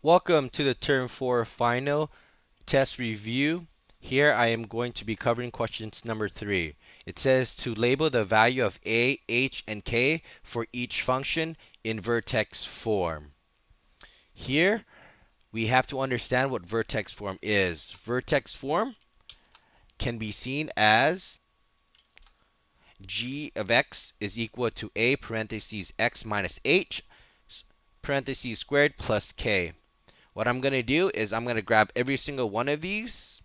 Welcome to the Term 4 final test review. Here I am going to be covering questions number 3. It says to label the value of a, h, and k for each function in vertex form. Here we have to understand what vertex form is. Vertex form can be seen as g of x is equal to a parentheses x minus h parentheses squared plus k. What I'm going to do is I'm going to grab every single one of these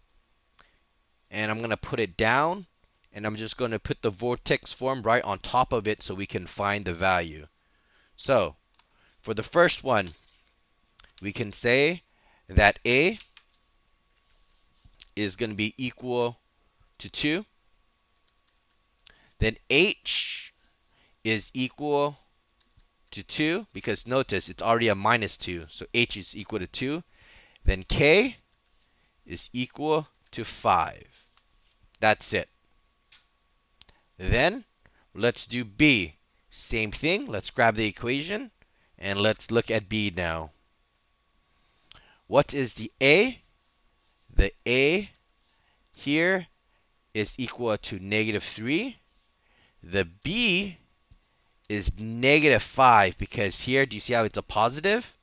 and I'm going to put it down, and I'm just going to put the vertex form right on top of it so we can find the value. So for the first one, we can say that a is going to be equal to 2. Then h is equal to 2 because notice it's already a minus 2. So h is equal to 2. Then k is equal to 5. That's it. Then let's do B. Same thing. Let's grab the equation and let's look at B now. What is the A? The A here is equal to negative 3. The B is negative 5 because here, do you see how it's a positive?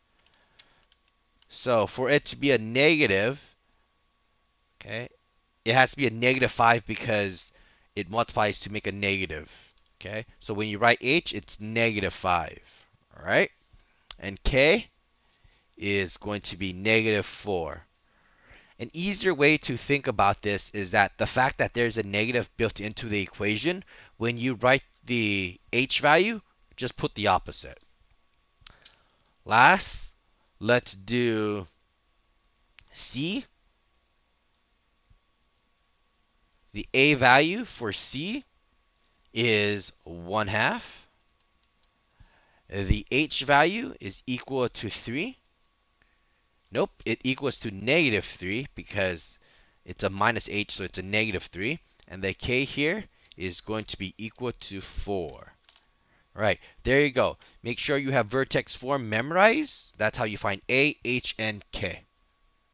So for it to be a negative, okay, it has to be a negative 5 because it multiplies to make a negative. Okay, so when you write h, it's negative 5. All right, and k is going to be negative 4. An easier way to think about this is that the fact that there's a negative built into the equation, when you write the h value, just put the opposite. Last, let's do C. The a value for C is 1/2. The h value is equal to 3. Nope, it equals to negative 3 because it's a minus h, so it's a negative 3. And the k here is going to be equal to 4. All right, there you go. Make sure you have vertex form memorized. That's how you find a, h, and k.